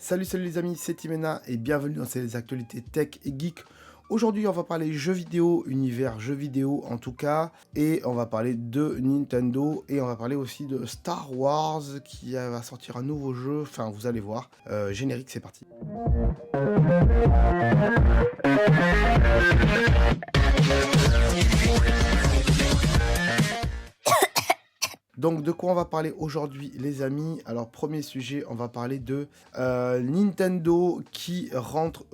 Salut les amis, c'est Timena et bienvenue dans ces actualités tech et geek. Aujourd'hui, on va parler jeux vidéo, univers jeux vidéo en tout cas, et on va parler de Nintendo et on va parler aussi de Star Wars qui va sortir un nouveau jeu. Enfin, vous allez voir. Générique, c'est parti. Donc de quoi on va parler aujourd'hui les amis? Alors premier sujet, on va parler de Nintendo qui rentre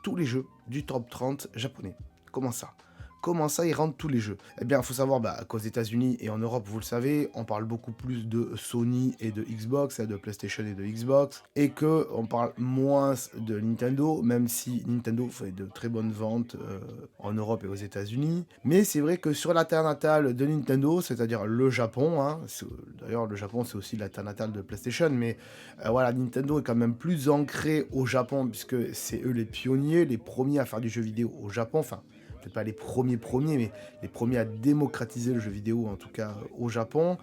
tous les jeux du top 30 japonais. Comment ça? Comment ça, ils rentrent tous les jeux? Eh bien, il faut savoir qu'aux États-Unis et en Europe, vous le savez, on parle beaucoup plus de Sony et de Xbox, de PlayStation et de Xbox, et que on parle moins de Nintendo, même si Nintendo fait de très bonnes ventes en Europe et aux États-Unis. Mais c'est vrai que sur la terre natale de Nintendo, c'est-à-dire le Japon, hein, d'ailleurs le Japon c'est aussi la terre natale de PlayStation, mais voilà, Nintendo est quand même plus ancré au Japon puisque c'est eux les pionniers, les premiers à faire du jeu vidéo au Japon, enfin peut-être pas les premiers, mais les premiers à démocratiser le jeu vidéo, en tout cas au Japon,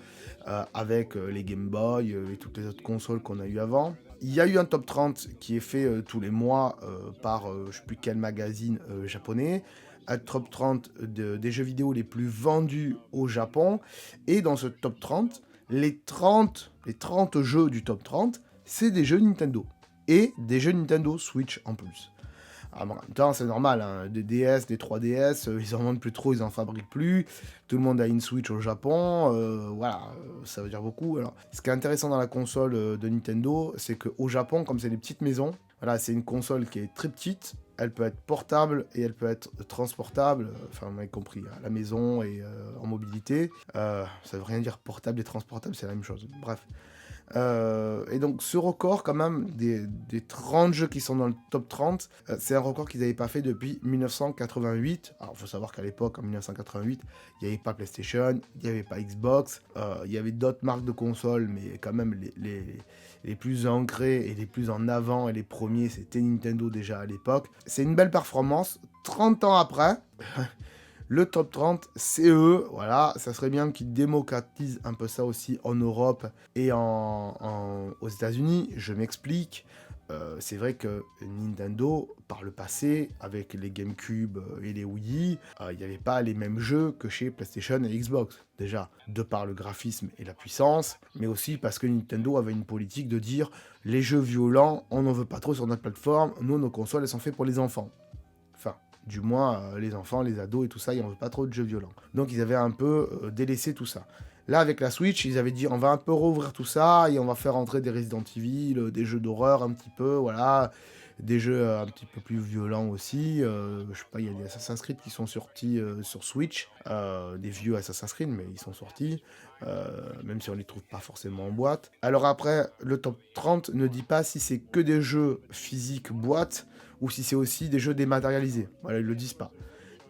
avec les Game Boy et toutes les autres consoles qu'on a eu avant. Il y a eu un top 30 qui est fait tous les mois par je ne sais plus quel magazine japonais, un top 30 des jeux vidéo les plus vendus au Japon, et dans ce top 30, les 30 jeux du top 30, c'est des jeux Nintendo, et des jeux Nintendo Switch en plus. En même temps, c'est normal, hein, des DS, des 3DS, ils en vendent plus trop, ils en fabriquent plus. Tout le monde a une Switch au Japon, voilà, ça veut dire beaucoup. Alors, ce qui est intéressant dans la console de Nintendo, c'est qu'au Japon, comme c'est des petites maisons, voilà, c'est une console qui est très petite. Elle peut être portable et elle peut être transportable, enfin, on a compris, à la maison et en mobilité. Ça veut rien dire portable et transportable, c'est la même chose. Bref. Et donc ce record quand même des 30 jeux qui sont dans le top 30, c'est un record qu'ils n'avaient pas fait depuis 1988. Alors il faut savoir qu'à l'époque, en 1988, il n'y avait pas PlayStation, il n'y avait pas Xbox, il y avait d'autres marques de consoles, mais quand même les plus ancrés et les plus en avant et les premiers, c'était Nintendo déjà à l'époque. C'est une belle performance. 30 ans après, le top 30, c'est eux, voilà, ça serait bien qu'ils démocratisent un peu ça aussi en Europe et aux États-Unis. Je m'explique. C'est vrai que Nintendo, par le passé, avec les GameCube et les Wii, il n'y avait pas les mêmes jeux que chez PlayStation et Xbox. Déjà, de par le graphisme et la puissance, mais aussi parce que Nintendo avait une politique de dire les jeux violents, on n'en veut pas trop sur notre plateforme, nous, nos consoles, elles sont faites pour les enfants. Enfin, du moins, les enfants, les ados et tout ça, ils n'en veulent pas trop de jeux violents. Donc ils avaient un peu délaissé tout ça. Là, avec la Switch, ils avaient dit on va un peu rouvrir tout ça et on va faire entrer des Resident Evil, des jeux d'horreur un petit peu, voilà, des jeux un petit peu plus violents aussi. Je sais pas, il y a des Assassin's Creed qui sont sortis sur Switch, des vieux Assassin's Creed, mais ils sont sortis, même si on les trouve pas forcément en boîte. Alors après, le top 30 ne dit pas si c'est que des jeux physiques boîte ou si c'est aussi des jeux dématérialisés. Voilà, ils le disent pas.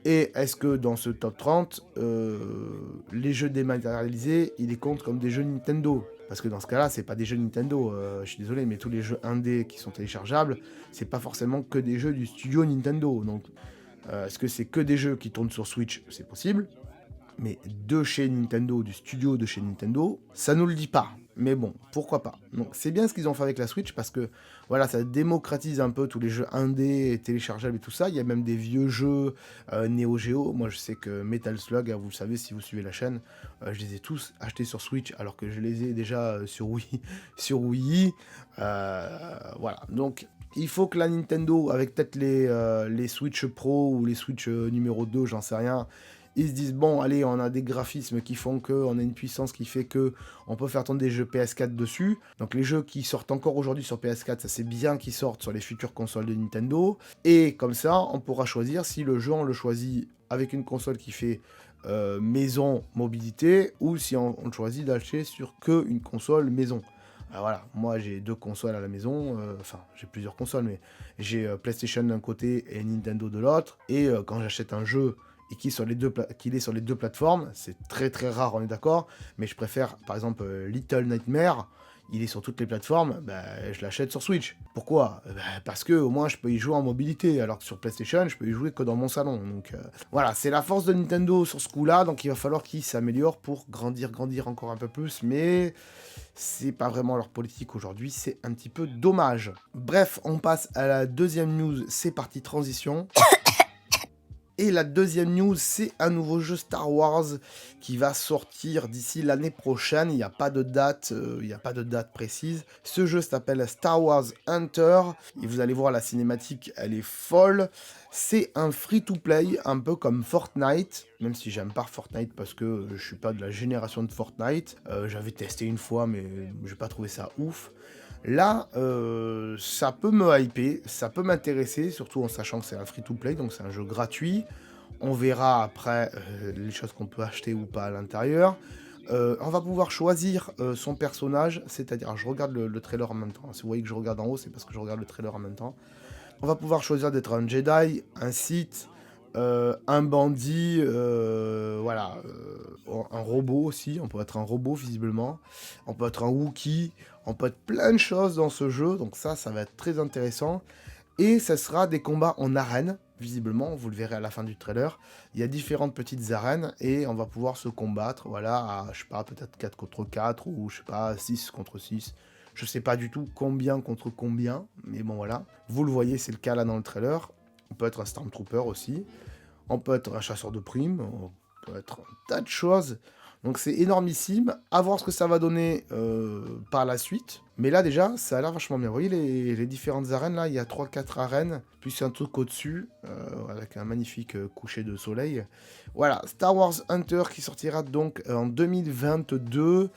Et est-ce que dans ce top 30, les jeux dématérialisés, ils les comptent comme des jeux Nintendo? Parce que dans ce cas-là, c'est pas des jeux Nintendo. Je suis désolé, mais tous les jeux indés qui sont téléchargeables, c'est pas forcément que des jeux du studio Nintendo. Donc, est-ce que c'est que des jeux qui tournent sur Switch? C'est possible. Mais de chez Nintendo, du studio de chez Nintendo, ça nous le dit pas. Mais bon, pourquoi pas. Donc c'est bien ce qu'ils ont fait avec la Switch parce que voilà, ça démocratise un peu tous les jeux indés, téléchargeables et tout ça. Il y a même des vieux jeux Neo Geo. Moi je sais que Metal Slug, vous le savez si vous suivez la chaîne, je les ai tous achetés sur Switch alors que je les ai déjà sur Wii, sur Wii. Voilà, donc il faut que la Nintendo, avec peut-être les Switch Pro ou les Switch numéro 2, j'en sais rien, ils se disent bon allez, on a des graphismes qui font que, on a une puissance qui fait que on peut faire tourner des jeux PS4 dessus. Donc les jeux qui sortent encore aujourd'hui sur PS4, ça c'est bien qu'ils sortent sur les futures consoles de Nintendo. Et comme ça, on pourra choisir si le jeu on le choisit avec une console qui fait maison mobilité ou si on le choisit d'acheter sur que une console maison. Alors voilà, moi j'ai deux consoles à la maison, enfin j'ai plusieurs consoles, mais j'ai PlayStation d'un côté et Nintendo de l'autre. Et quand j'achète un jeu et qu'il est sur les deux plateformes, c'est très très rare, on est d'accord, mais je préfère par exemple Little Nightmare, il est sur toutes les plateformes, bah, je l'achète sur Switch. Pourquoi? Bah, parce que au moins je peux y jouer en mobilité, alors que sur PlayStation, je peux y jouer que dans mon salon. Donc voilà, c'est la force de Nintendo sur ce coup-là, donc il va falloir qu'ils s'améliorent pour grandir encore un peu plus, mais c'est pas vraiment leur politique aujourd'hui, c'est un petit peu dommage. Bref, on passe à la deuxième news, c'est parti transition. Et la deuxième news, c'est un nouveau jeu Star Wars qui va sortir d'ici l'année prochaine. Il n'y a pas de date, précise. Ce jeu s'appelle Star Wars Hunter. Et vous allez voir la cinématique, elle est folle. C'est un free-to-play, un peu comme Fortnite. Même si j'aime pas Fortnite parce que je suis pas de la génération de Fortnite. J'avais testé une fois, mais j'ai pas trouvé ça ouf. Là, ça peut me hyper, ça peut m'intéresser, surtout en sachant que c'est un free-to-play, donc c'est un jeu gratuit. On verra après les choses qu'on peut acheter ou pas à l'intérieur. On va pouvoir choisir son personnage, c'est-à-dire, je regarde le trailer en même temps. Si vous voyez que je regarde en haut, c'est parce que je regarde le trailer en même temps. On va pouvoir choisir d'être un Jedi, un Sith, un bandit, voilà, un robot aussi. On peut être un robot visiblement. On peut être un Wookiee. On peut être plein de choses dans ce jeu. Donc ça va être très intéressant. Et ça sera des combats en arène, visiblement. Vous le verrez à la fin du trailer. Il y a différentes petites arènes et on va pouvoir se combattre, voilà, à, je sais pas, peut-être 4 contre 4 ou je sais pas, 6 contre 6. Je sais pas du tout combien contre combien, mais bon voilà. Vous le voyez, c'est le cas là dans le trailer. On peut être un Stormtrooper aussi. On peut être un chasseur de primes. On peut être un tas de choses. Donc c'est énormissime. À voir ce que ça va donner par la suite. Mais là déjà, ça a l'air vachement bien. Vous voyez les différentes arènes là, il y a 3-4 arènes. Puis un truc au-dessus, avec un magnifique coucher de soleil. Voilà, Star Wars Hunter qui sortira donc en 2022.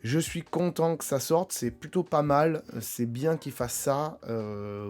Je suis content que ça sorte, c'est plutôt pas mal, c'est bien qu'ils fassent ça,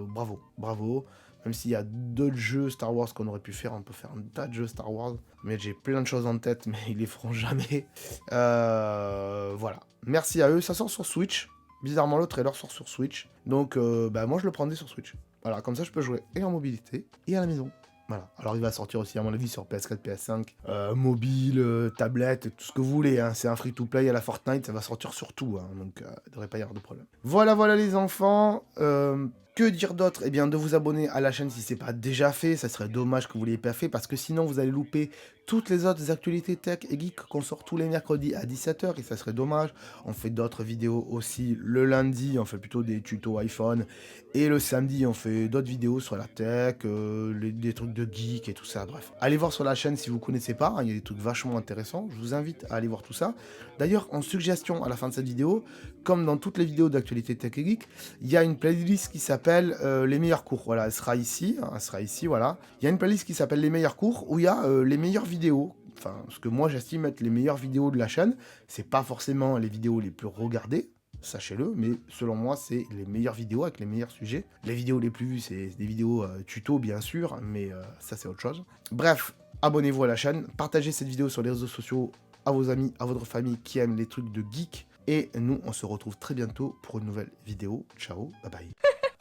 bravo, bravo. Même s'il y a d'autres jeux Star Wars qu'on aurait pu faire, on peut faire un tas de jeux Star Wars, mais j'ai plein de choses en tête, mais ils les feront jamais. Voilà, merci à eux, ça sort sur Switch, bizarrement le trailer sort sur Switch, donc bah, moi je le prendrai sur Switch. Voilà, comme ça je peux jouer et en mobilité et à la maison. Voilà. Alors il va sortir aussi à mon avis sur PS4, PS5, mobile, tablette, tout ce que vous voulez. Hein. C'est un free-to-play à la Fortnite, ça va sortir sur tout. Hein. Donc il ne devrait pas y avoir de problème. Voilà, voilà les enfants. Que dire d'autre? Eh bien de vous abonner à la chaîne si ce n'est pas déjà fait. Ça serait dommage que vous ne l'ayez pas fait parce que sinon vous allez louper toutes les autres actualités tech et geek qu'on sort tous les mercredis à 17h et ça serait dommage. On fait d'autres vidéos aussi le lundi, on fait plutôt des tutos iPhone et le samedi on fait d'autres vidéos sur la tech, des trucs de geek et tout ça, bref. Allez voir sur la chaîne si vous ne connaissez pas, hein, il y a des trucs vachement intéressants, je vous invite à aller voir tout ça. D'ailleurs en suggestion à la fin de cette vidéo, comme dans toutes les vidéos d'actualité tech et geek, il y a une playlist qui s'appelle les meilleurs cours, voilà, elle sera ici, voilà. Il y a une playlist qui s'appelle les meilleurs cours où il y a les meilleures vidéos, enfin, ce que moi j'estime être les meilleures vidéos de la chaîne, c'est pas forcément les vidéos les plus regardées, sachez-le, mais selon moi, c'est les meilleures vidéos avec les meilleurs sujets. Les vidéos les plus vues, c'est des vidéos tuto, bien sûr, mais ça, c'est autre chose. Bref, abonnez-vous à la chaîne, partagez cette vidéo sur les réseaux sociaux à vos amis, à votre famille qui aiment les trucs de geek. Et nous, on se retrouve très bientôt pour une nouvelle vidéo. Ciao, bye bye.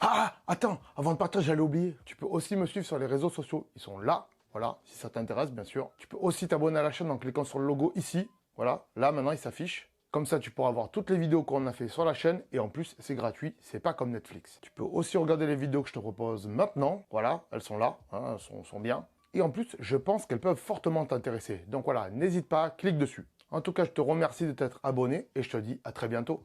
Ah, attends, avant de partir, j'allais oublier. Tu peux aussi me suivre sur les réseaux sociaux. Ils sont là, voilà, si ça t'intéresse, bien sûr. Tu peux aussi t'abonner à la chaîne en cliquant sur le logo ici. Voilà, là, maintenant, il s'affiche. Comme ça, tu pourras voir toutes les vidéos qu'on a fait sur la chaîne. Et en plus, c'est gratuit, c'est pas comme Netflix. Tu peux aussi regarder les vidéos que je te propose maintenant. Voilà, elles sont là, hein, elles sont bien. Et en plus, je pense qu'elles peuvent fortement t'intéresser. Donc voilà, n'hésite pas, clique dessus. En tout cas, je te remercie de t'être abonné et je te dis à très bientôt.